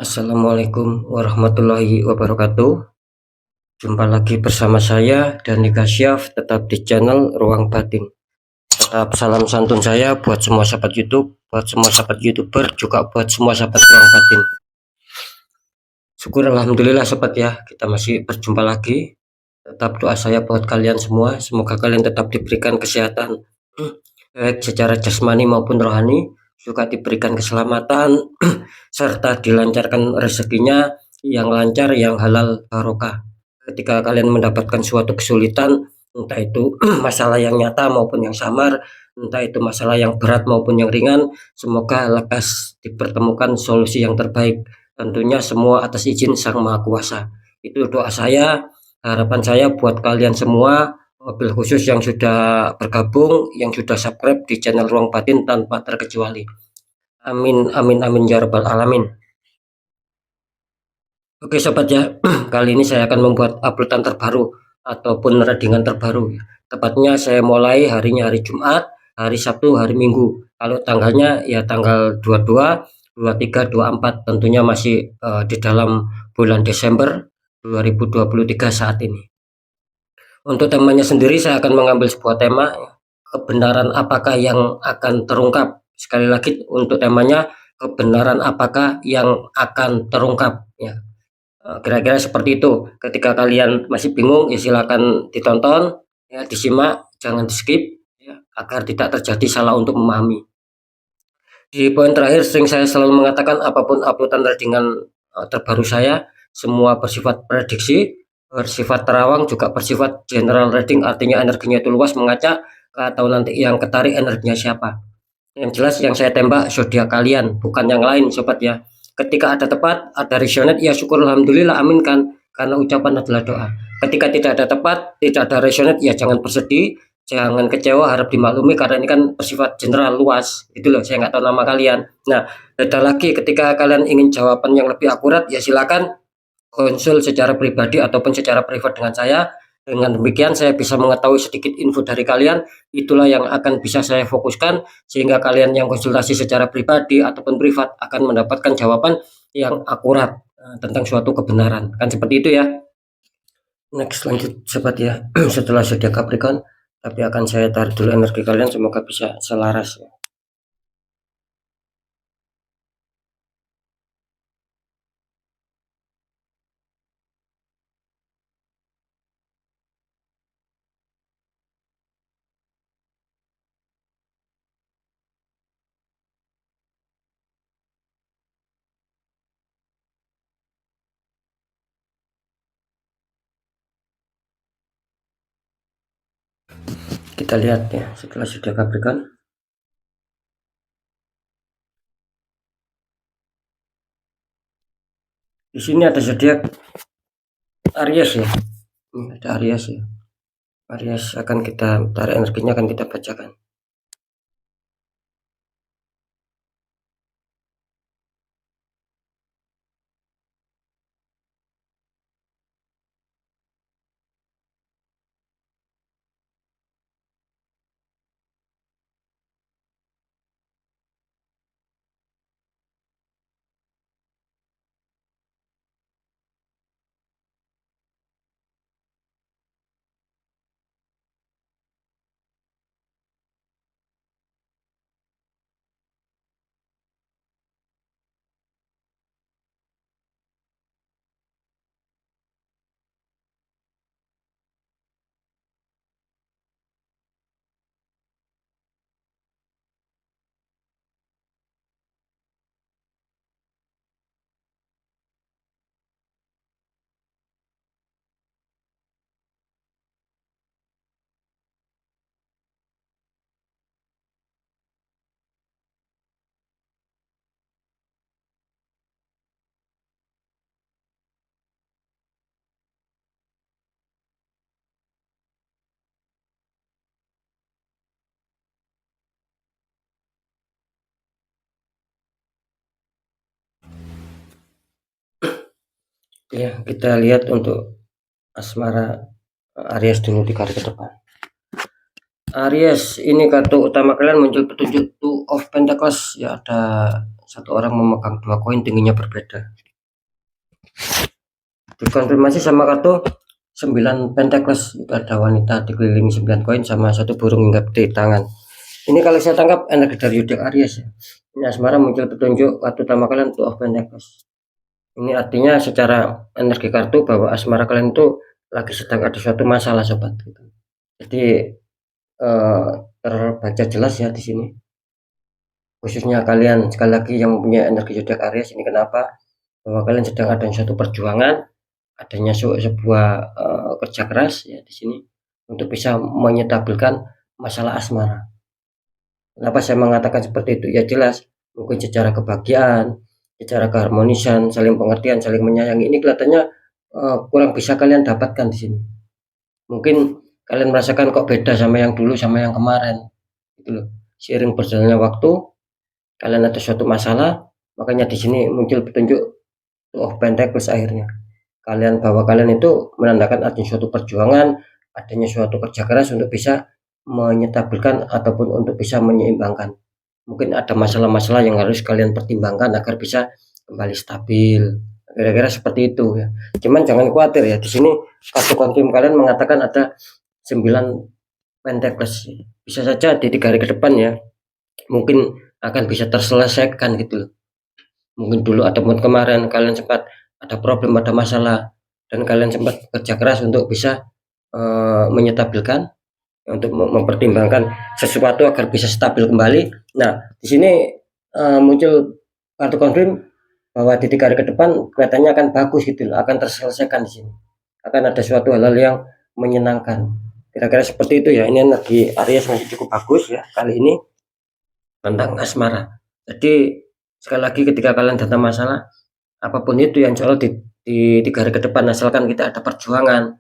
Assalamualaikum warahmatullahi wabarakatuh. Jumpa lagi bersama saya Dani Kasyaf, tetap di channel Ruang Batin. Tetap salam santun saya buat semua sahabat YouTube, buat semua sahabat YouTuber, juga buat semua sahabat Ruang Batin. Syukur alhamdulillah sobat ya, kita masih berjumpa lagi. Tetap doa saya buat kalian semua, semoga kalian tetap diberikan kesehatan baik secara jasmani maupun rohani, juga diberikan keselamatan serta dilancarkan rezekinya yang lancar, yang halal barokah. Ketika kalian mendapatkan suatu kesulitan, entah itu masalah yang nyata maupun yang samar, entah itu masalah yang berat maupun yang ringan, semoga lekas dipertemukan solusi yang terbaik. Tentunya semua atas izin Sang Maha Kuasa. Itu doa saya, harapan saya buat kalian semua, mobil khusus yang sudah bergabung, yang sudah subscribe di channel Ruang Batin tanpa terkecuali. Amin, amin, amin ya rabbal alamin. Oke sobat ya, kali ini saya akan membuat uploadan terbaru ataupun readingan terbaru. Tepatnya saya mulai harinya hari Jumat, hari Sabtu, hari Minggu. Kalau tanggalnya ya tanggal 22, 23, 24, tentunya masih di dalam bulan Desember 2023 saat ini. Untuk temanya sendiri saya akan mengambil sebuah tema, kebenaran apakah yang akan terungkap. Sekali lagi untuk temanya, kebenaran apakah yang akan terungkap ya. Kira-kira seperti itu. Ketika kalian masih bingung ya silakan ditonton ya, disimak, jangan di skip ya, agar tidak terjadi salah untuk memahami. Di poin terakhir sering saya selalu mengatakan apapun uploadan readingan terbaru saya semua bersifat prediksi, bersifat terawang, juga bersifat general reading, artinya energinya itu luas mengacak atau nanti yang ketarik energinya siapa. Yang jelas yang saya tembak zodiak kalian, bukan yang lain sobat ya. Ketika ada tepat, ada resonate, ya syukur alhamdulillah, aminkan, karena ucapan adalah doa. Ketika tidak ada tepat, tidak ada resonate, ya jangan bersedih, jangan kecewa, harap dimaklumi, karena ini kan bersifat general luas. Itu loh, saya nggak tahu nama kalian. Nah, beda lagi ketika kalian ingin jawaban yang lebih akurat, ya silakan konsul secara pribadi ataupun secara privat dengan saya. Dengan demikian saya bisa mengetahui sedikit info dari kalian, itulah yang akan bisa saya fokuskan, sehingga kalian yang konsultasi secara pribadi ataupun privat akan mendapatkan jawaban yang akurat tentang suatu kebenaran. Kan seperti itu ya. Next lanjut sobat ya. Setelah zodiak Capricorn, tapi akan saya tarik dulu energi kalian, semoga bisa selaras ya. Kita lihat ya setelah zodiak Capricorn. Di sini ada zodiak Aries ya. Ini ada Aries ya. Aries akan kita tarik energinya, akan kita bacakan. Ya, kita lihat untuk asmara Aries dulu di kartu ke depan. Aries, ini kartu utama kalian muncul petunjuk Two of Pentacles. Ya, ada satu orang memegang dua koin, tingginya berbeda. Dikonfirmasi sama kartu 9 Pentacle, itu ada wanita dikelilingi 9 koin sama satu burung hinggap di tangan. Ini kalau saya tangkap energi dari zodiak Aries ya. Ini asmara muncul petunjuk kartu utama kalian Two of Pentacles. Ini artinya secara energi kartu bahwa asmara kalian itu lagi sedang ada suatu masalah sobat gitu. Jadi terbaca jelas ya di sini. Khususnya kalian sekali lagi yang punya energi zodiak Aries ini, kenapa? Bahwa kalian sedang ada suatu perjuangan, adanya sebuah kerja keras ya di sini untuk bisa menyetabilkan masalah asmara. Kenapa saya mengatakan seperti itu? Ya jelas, mungkin secara kebahagiaan, secara keharmonisan, saling pengertian, saling menyayangi ini kelihatannya kurang bisa kalian dapatkan di sini. Mungkin kalian merasakan kok beda sama yang dulu, sama yang kemarin, gitu loh. Seiring berjalannya waktu, kalian ada suatu masalah, makanya di sini muncul petunjuk Two of Pentacles akhirnya. Bahwa kalian itu menandakan adanya suatu perjuangan, adanya suatu kerja keras untuk bisa menyetabilkan ataupun untuk bisa menyeimbangkan. Mungkin ada masalah-masalah yang harus kalian pertimbangkan agar bisa kembali stabil. Kira-kira seperti itu ya. Cuman jangan khawatir ya. Di sini kartu konfirm kalian mengatakan ada 9 Pentacles. Bisa saja di 3 hari ke depan ya. Mungkin akan bisa terselesaikan gitu loh. Mungkin dulu ataupun kemarin kalian sempat ada problem, ada masalah, dan kalian sempat bekerja keras untuk bisa menyetabilkan, untuk mempertimbangkan sesuatu agar bisa stabil kembali. Nah, di sini muncul kartu konfirm bahwa di 3 hari ke depan kelihatannya akan bagus gitu loh, akan terselesaikan di sini. Akan ada suatu hal-hal yang menyenangkan. Kira-kira seperti itu ya. Ini energi Aries masih cukup bagus ya kali ini tentang asmara. Jadi sekali lagi ketika kalian datang masalah apapun itu yang soal di 3 hari ke depan, asalkan kita ada perjuangan,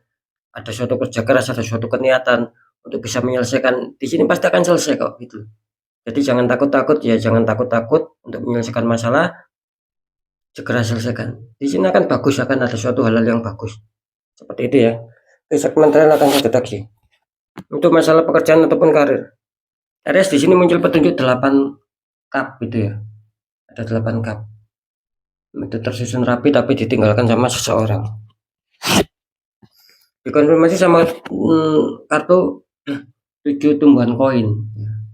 ada suatu kerja keras, ada suatu keniatan untuk bisa menyelesaikan, di sini pasti akan selesai kok gitu. Jadi jangan takut-takut ya, jangan takut-takut untuk menyelesaikan masalah, segera selesaikan. Di sini akan bagus, akan ada suatu hal-hal yang bagus. Seperti itu ya. Di segmen terakhir akan saya deteksi. Untuk masalah pekerjaan ataupun karir. Aries di sini muncul petunjuk 8 cup gitu ya. Ada 8 cup. Itu tersusun rapi tapi ditinggalkan sama seseorang. Dikonfirmasi sama kartu 7 tumbuhan koin.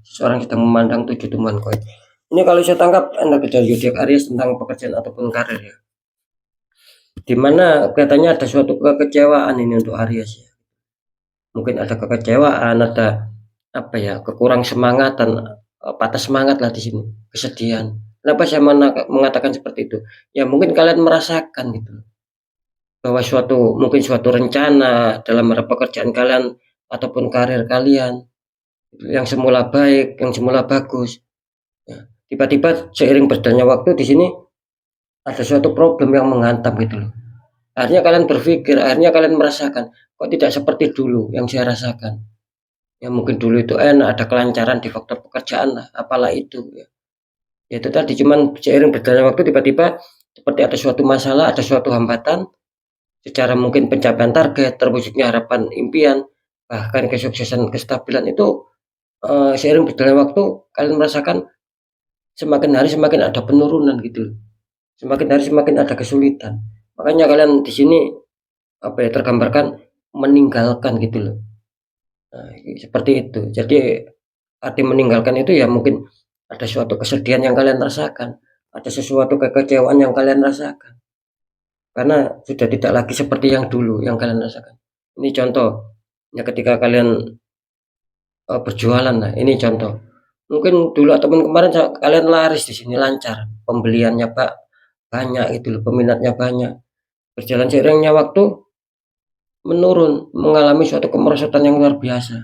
Seseorang sedang memandang 7 tumbuhan koin. Ini kalau saya tangkap energi dari zodiak Aries tentang pekerjaan ataupun karir ya. Dimana kelihatannya ada suatu kekecewaan ini untuk Aries ya. Mungkin ada kekecewaan, ada apa ya, kekurang semangatan, patah semangat lah di sini, kesedihan. Kenapa saya mengatakan seperti itu? Ya mungkin kalian merasakan gitu bahwa mungkin suatu rencana dalam pekerjaan kalian ataupun karir kalian yang semula baik, yang semula bagus, ya, tiba-tiba seiring berjalannya waktu di sini ada suatu problem yang menghantam gitu loh. Akhirnya kalian berpikir, akhirnya kalian merasakan kok tidak seperti dulu yang saya rasakan. Ya mungkin dulu itu enak, ada kelancaran di faktor pekerjaan lah, apalah itu ya. Ya itu tadi, cuman seiring berjalannya waktu tiba-tiba seperti ada suatu masalah, ada suatu hambatan secara mungkin pencapaian target, terwujudnya harapan impian, bahkan kesuksesan, kestabilan itu seiring berjalannya waktu kalian merasakan semakin hari semakin ada penurunan gitu. Semakin hari semakin ada kesulitan. Makanya kalian di sini apa ya, tergambarkan meninggalkan gitu loh. Nah, seperti itu. Jadi arti meninggalkan itu ya mungkin ada suatu kesedihan yang kalian rasakan, ada sesuatu kekecewaan yang kalian rasakan. Karena sudah tidak lagi seperti yang dulu yang kalian rasakan. Ini contoh ya ketika kalian berjualan lah. Ini contoh. Mungkin dulu ataupun kemarin kalian laris di sini lancar, pembeliannya Pak banyak itu loh, peminatnya banyak. Berjalan seiringnya waktu menurun, mengalami suatu kemerosotan yang luar biasa.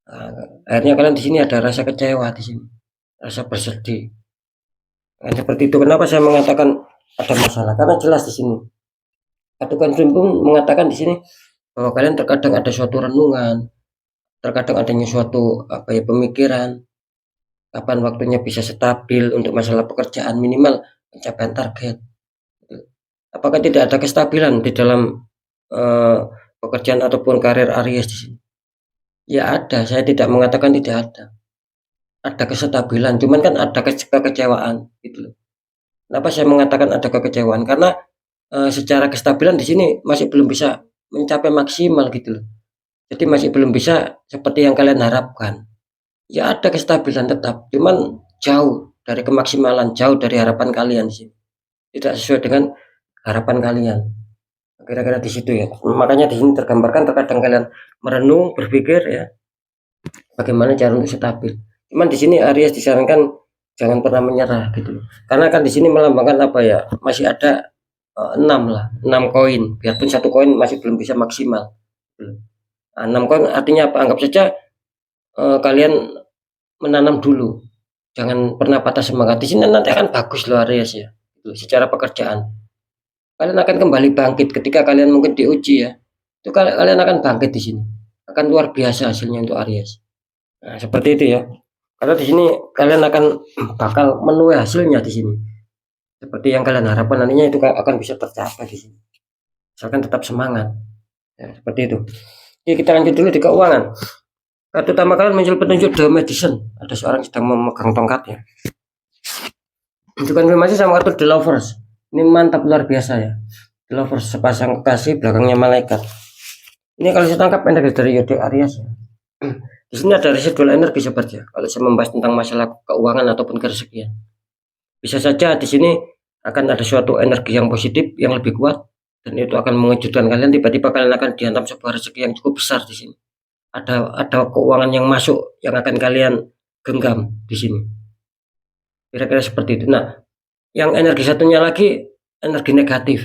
Nah, akhirnya kalian di sini ada rasa kecewa di sini, rasa bersedih. Nah, seperti itu. Kenapa saya mengatakan ada masalah? Karena jelas di sini. Kartu konfirm pun mengatakan di sini bahwa kalian terkadang ada suatu renungan, terkadang adanya suatu apa ya, pemikiran, kapan waktunya bisa stabil untuk masalah pekerjaan, minimal pencapaian target. Apakah tidak ada kestabilan di dalam pekerjaan ataupun karir Aries di sini? Ya ada, saya tidak mengatakan tidak ada. Ada kestabilan, cuman kan ada kekecewaan gitu loh. Kenapa saya mengatakan ada kekecewaan? Karena secara kestabilan di sini masih belum bisa mencapai maksimal gitu loh. Jadi masih belum bisa seperti yang kalian harapkan. Ya ada kestabilan tetap, cuman jauh dari kemaksimalan, jauh dari harapan kalian di sini. Tidak sesuai dengan harapan kalian. Kira-kira di situ ya. Makanya di sini tergambarkan terkadang kalian merenung, berpikir ya, bagaimana cara untuk stabil. Cuman di sini Aries disarankan jangan pernah menyerah gitu loh. Karena kan di sini melambangkan apa ya? Masih ada 6 lah, 6 koin. Biarpun satu koin masih belum bisa maksimal. Gitu. Nah, 6 koin artinya apa? Anggap saja kalian menanam dulu. Jangan pernah patah semangat. Di sini nanti akan bagus loh Aries ya. Gitu, secara pekerjaan. Kalian akan kembali bangkit ketika kalian mungkin diuji ya. Itu kalian akan bangkit di sini. Akan luar biasa hasilnya untuk Aries. Nah, seperti itu ya. Karena di sini kalian akan bakal menuai hasilnya di sini. Seperti yang kalian harapkan nantinya itu akan bisa tercapai di sini. Asalkan tetap semangat. Ya, seperti itu. Oke, kita lanjut dulu di keuangan. Kartu utama kalian muncul petunjuk The Magician. Ada seorang sedang memegang tongkat ya. Itu konfirmasi sama kartu The Lovers. Ini mantap luar biasa ya. The Lovers sepasang kekasih belakangnya malaikat. Ini kalau saya tangkap energi dari Yode Aries ya. Di sini ada residual energi sobat ya. Kalau saya membahas tentang masalah keuangan ataupun kerezekian, bisa saja di sini akan ada suatu energi yang positif yang lebih kuat dan itu akan mengejutkan kalian. Tiba-tiba kalian akan dihantam sebuah rezeki yang cukup besar di sini. Ada keuangan yang masuk yang akan kalian genggam di sini. Kira-kira seperti itu. Nah, yang energi satunya lagi energi negatif.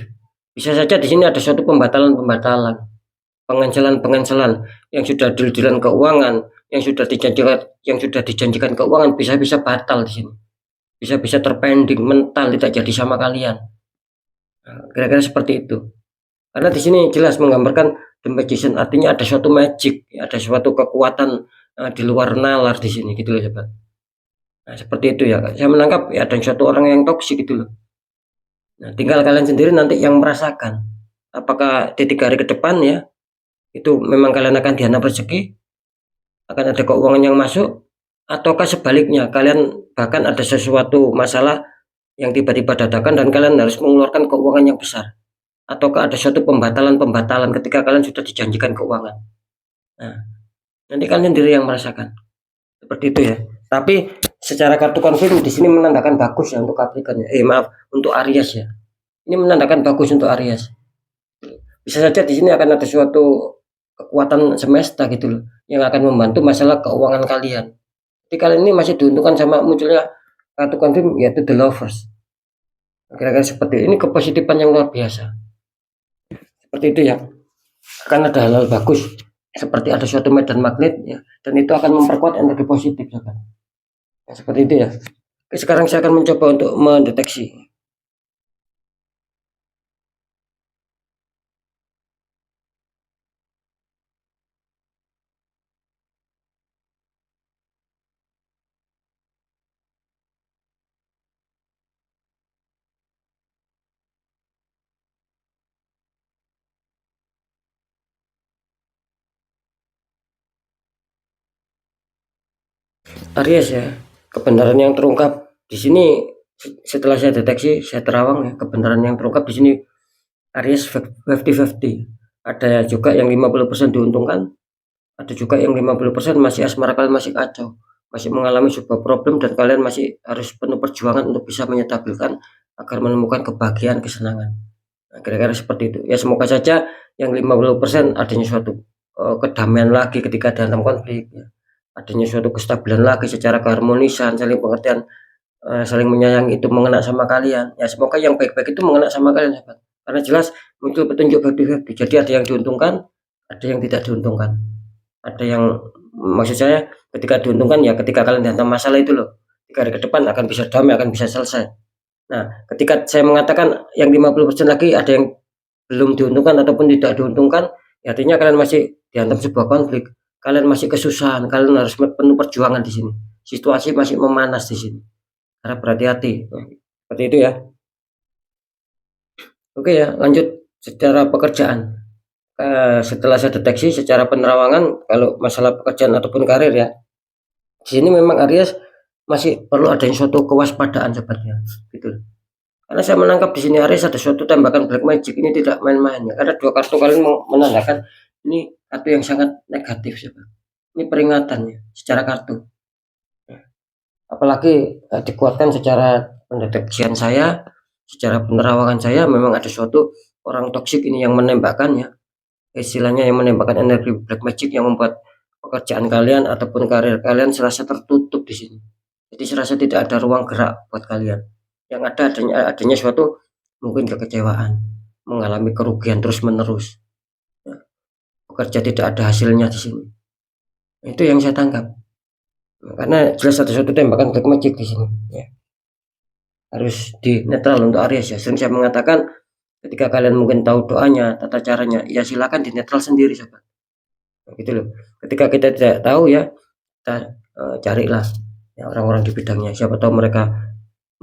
Bisa saja di sini ada suatu pembatalan-pembatalan, pengencelan-pengencelan yang sudah deal-dealan keuangan, yang sudah dijanjikan keuangan bisa-bisa batal di sini. Bisa-bisa terpending, mental, tidak jadi sama kalian. Nah, kira-kira seperti itu. Karena di sini jelas menggambarkan The Magician, artinya ada suatu magic, ada suatu kekuatan di luar nalar di sini gitu loh sobat. Nah, seperti itu ya. Saya menangkap ya ada suatu orang yang toksik gitu loh. Nah, tinggal kalian sendiri nanti yang merasakan. Apakah di 3 hari ke depan ya, itu memang kalian akan dihantam rezeki, akan ada keuangan yang masuk, ataukah sebaliknya kalian bahkan ada sesuatu masalah yang tiba-tiba dadakan dan kalian harus mengeluarkan keuangan yang besar, ataukah ada suatu pembatalan-pembatalan ketika kalian sudah dijanjikan keuangan. Nah, nanti kalian sendiri yang merasakan seperti itu ya. Tapi secara kartu konfirm di sini menandakan bagus ya untuk Capricorn ya. Maaf, untuk Aries ya. Ini menandakan bagus untuk Aries. Bisa saja di sini akan ada suatu kekuatan semesta gitu loh yang akan membantu masalah keuangan kalian. Jadi kalian ini masih diuntungkan sama munculnya kartu konfirm yaitu The Lovers. Kira-kira seperti ini, kepositifan yang luar biasa. Seperti itu ya. Akan ada hal-hal bagus seperti ada suatu medan magnet ya, dan itu akan memperkuat energi positif ya kan. Ya, seperti itu ya. Oke, sekarang saya akan mencoba untuk mendeteksi. Aries ya, kebenaran yang terungkap di sini setelah saya deteksi, saya terawang ya, kebenaran yang terungkap di sini Aries 50-50. Ada juga yang 50% diuntungkan, ada juga yang 50% masih asmara, kalian masih kacau, masih mengalami sebuah problem dan kalian masih harus penuh perjuangan untuk bisa menyetabilkan agar menemukan kebahagiaan, kesenangan. Nah, kira-kira seperti itu. Ya semoga saja yang 50% adanya suatu kedamaian lagi ketika dalam konflik ya. Adanya suatu kestabilan lagi secara keharmonisan, saling pengertian, saling menyayangi itu mengena sama kalian. Ya semoga yang baik-baik itu mengena sama kalian sahabat. Karena jelas muncul petunjuk 50-50. Jadi ada yang diuntungkan, ada yang tidak diuntungkan. Ada yang maksud saya ketika diuntungkan ya ketika kalian dihantam masalah itu loh. 3 hari ke depan akan bisa damai, akan bisa selesai. Nah, ketika saya mengatakan yang 50% lagi ada yang belum diuntungkan ataupun tidak diuntungkan, ya artinya kalian masih dihantam sebuah konflik. Kalian masih kesusahan, kalian harus penuh perjuangan di sini. Situasi masih memanas di sini. Harap berhati-hati. Seperti itu ya. Oke ya, lanjut secara pekerjaan. Setelah saya deteksi secara penerawangan kalau masalah pekerjaan ataupun karir ya. Di sini memang Aries masih perlu adanya suatu kewaspadaan sobatnya, gitu. Karena saya menangkap di sini Aries ada suatu tembakan black magic, ini tidak main-main ya. Karena 2 kartu kalian menandakan ini kartu yang sangat negatif ya. Ini peringatannya secara kartu. Apalagi dikuatkan secara pendeteksian saya, secara penerawangan saya, memang ada suatu orang toksik ini yang menembakkan ya. Istilahnya yang menembakkan energi black magic yang membuat pekerjaan kalian ataupun karir kalian serasa tertutup di sini. Jadi serasa tidak ada ruang gerak buat kalian. Yang ada adanya suatu mungkin kekecewaan, mengalami kerugian terus-menerus. Ya, bekerja tidak ada hasilnya di sini. Itu yang saya tangkap. Karena jelas ada suatu tembakan black magic di sini. Ya. Harus di netral untuk Aries ya. Sering saya mengatakan ketika kalian mungkin tahu doanya, tata caranya, ya silakan di netral sendiri sobat. Gitu loh. Ketika kita tidak tahu ya, kita carilah ya orang-orang di bidangnya. Siapa tahu mereka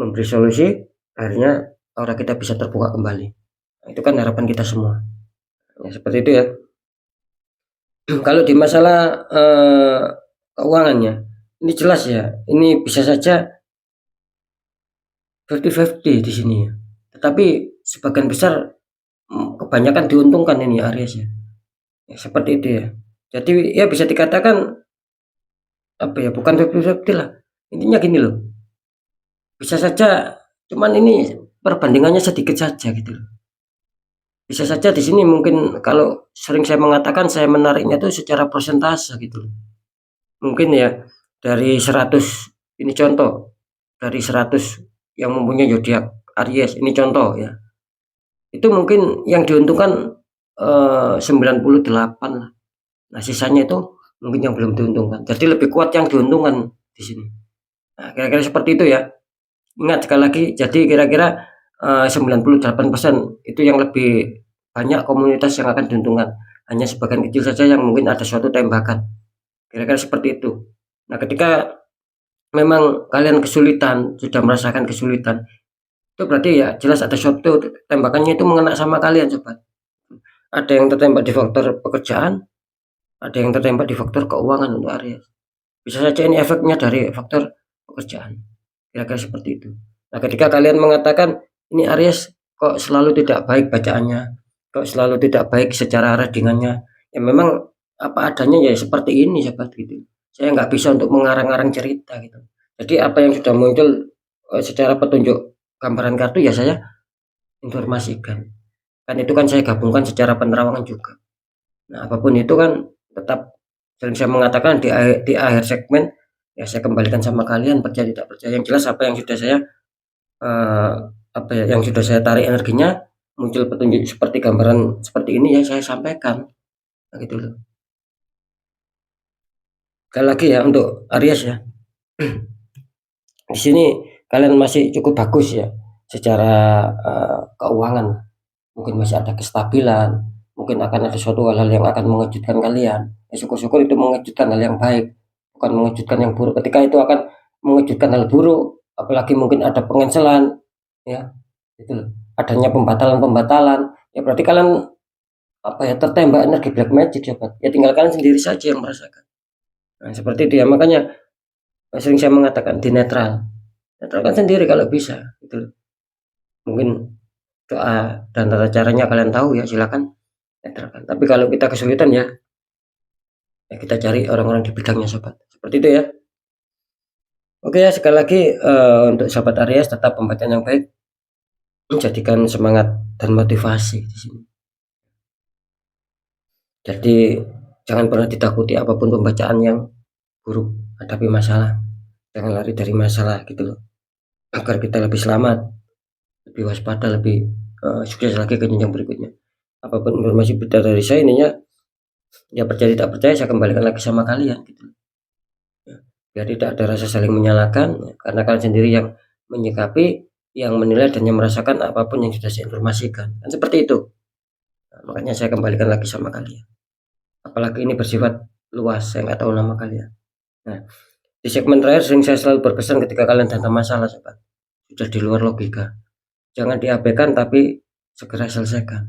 memberi solusi, akhirnya aura kita bisa terbuka kembali. Nah, itu kan harapan kita semua. Ya, seperti itu ya. Kalau di masalah keuangannya, ini jelas ya. Ini bisa saja 50-50 di sini ya. Tetapi sebagian besar kebanyakan diuntungkan ini Aries ya. Ya, seperti itu ya. Jadi ya bisa dikatakan apa ya, bukan 50-50 lah. Intinya gini loh. Bisa saja cuman ini perbandingannya sedikit saja gitu loh. Bisa saja di sini mungkin kalau sering saya mengatakan saya menariknya itu secara persentase gitu loh. Mungkin ya dari 100 ini contoh, dari 100 yang mempunyai zodiak Aries ini contoh ya. Itu mungkin yang diuntungkan 98 lah. Nah, sisanya itu mungkin yang belum diuntungkan. Jadi lebih kuat yang diuntungkan di sini. Nah, kira-kira seperti itu ya. Ingat sekali lagi, jadi kira-kira 98% itu yang lebih banyak komunitas yang akan diuntungkan. Hanya sebagian kecil saja yang mungkin ada suatu tembakan. Kira-kira seperti itu. Nah, ketika memang kalian kesulitan, sudah merasakan kesulitan, itu berarti ya jelas ada suatu tembakannya itu mengena sama kalian sobat. Ada yang tertembak di faktor pekerjaan, ada yang tertembak di faktor keuangan untuk Aries. Bisa saja ini efeknya dari faktor pekerjaan. Kira-kira seperti itu. Nah, ketika kalian mengatakan ini Aries kok selalu tidak baik bacaannya, kok selalu tidak baik secara readingannya, ya memang apa adanya ya seperti ini sobat gitu. Saya nggak bisa untuk mengarang-arang cerita gitu. Jadi apa yang sudah muncul secara petunjuk gambaran kartu ya saya informasikan. Kan itu kan saya gabungkan secara penerawangan juga. Nah, apapun itu kan tetap sering saya mengatakan di akhir segmen ya saya kembalikan sama kalian percaya tidak percaya. Yang jelas apa yang sudah saya apa ya yang sudah saya tarik energinya muncul petunjuk seperti gambaran seperti ini yang saya sampaikan. Nah, gitu loh. Sekali lagi ya untuk Aries ya. Di sini kalian masih cukup bagus ya secara keuangan. Mungkin masih ada kestabilan, mungkin akan ada suatu hal-hal yang akan mengejutkan kalian. Ya, syukur-syukur itu mengejutkan hal yang baik, bukan mengejutkan yang buruk. Ketika itu akan mengejutkan hal buruk, apalagi mungkin ada pengencelan, ya, itu loh. Adanya pembatalan-pembatalan, ya berarti kalian apa ya tertembak energi black magic ya, Pak. Ya tinggal kalian sendiri saja yang merasakan. Nah, seperti itu ya. Makanya sering saya mengatakan di netral. Netralkan sendiri kalau bisa, gitu loh. Mungkin doa dan tata caranya kalian tahu ya, silakan netralkan. Tapi kalau kita kesulitan ya, ya kita cari orang-orang di bidangnya sobat. Seperti itu ya. Oke ya, sekali lagi untuk sahabat Aries tetap pembacaan yang baik, menjadikan semangat dan motivasi di sini. Jadi jangan pernah ditakuti apapun pembacaan yang buruk, hadapi masalah, jangan lari dari masalah gitu loh. Agar kita lebih selamat, lebih waspada, lebih sukses lagi ke jenjang berikutnya. Apapun informasi berita dari saya ininya, ya percaya tidak percaya saya kembalikan lagi sama kalian gitu. Ya, biar tidak ada rasa saling menyalahkan ya, karena kalian sendiri yang menyikapi, yang menilai dan yang merasakan apapun yang sudah saya informasikan. Dan seperti itu. Nah, makanya saya kembalikan lagi sama kalian. Apalagi ini bersifat luas, saya nggak tahu nama kalian. Nah, di segmen terakhir sering saya selalu berpesan ketika kalian datang masalah sobat, sudah di luar logika. Jangan diabaikan tapi segera selesaikan.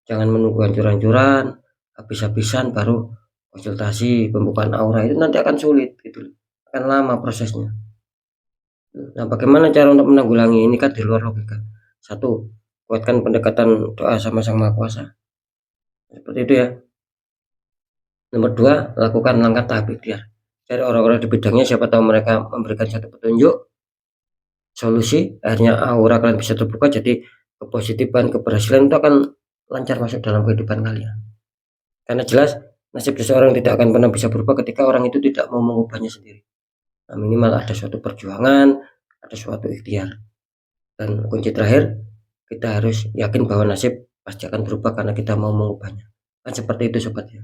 Jangan menunggu hancur-hancuran, habis-habisan baru konsultasi pembukaan aura, itu nanti akan sulit gitu. Akan lama prosesnya. Nah, bagaimana cara untuk menanggulangi ini kan di luar logika. Satu, kuatkan pendekatan doa sama Sang Maha Kuasa. Seperti itu ya. Nomor 2, lakukan langkah tahap ikhtiar. Cari orang-orang di bidangnya, siapa tahu mereka memberikan satu petunjuk, solusi, akhirnya aura kalian bisa terbuka, jadi kepositifan, keberhasilan itu akan lancar masuk dalam kehidupan kalian. Karena jelas nasib seseorang tidak akan pernah bisa berubah ketika orang itu tidak mau mengubahnya sendiri. Nah, minimal ada suatu perjuangan, ada suatu ikhtiar. Dan kunci terakhir, kita harus yakin bahwa nasib pasti akan berubah karena kita mau mengubahnya. Kan seperti itu sobat ya.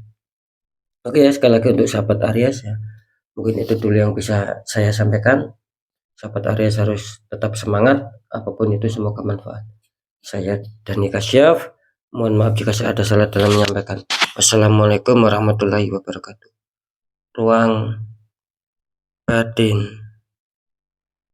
Oke ya, sekali lagi untuk sahabat Aries ya, mungkin itu dulu yang bisa saya sampaikan. Sahabat Aries harus tetap semangat, apapun itu semoga manfaat. Saya Dani Kasyaf, mohon maaf jika saya ada salah dalam menyampaikan. Wassalamualaikum warahmatullahi wabarakatuh. Ruang batin.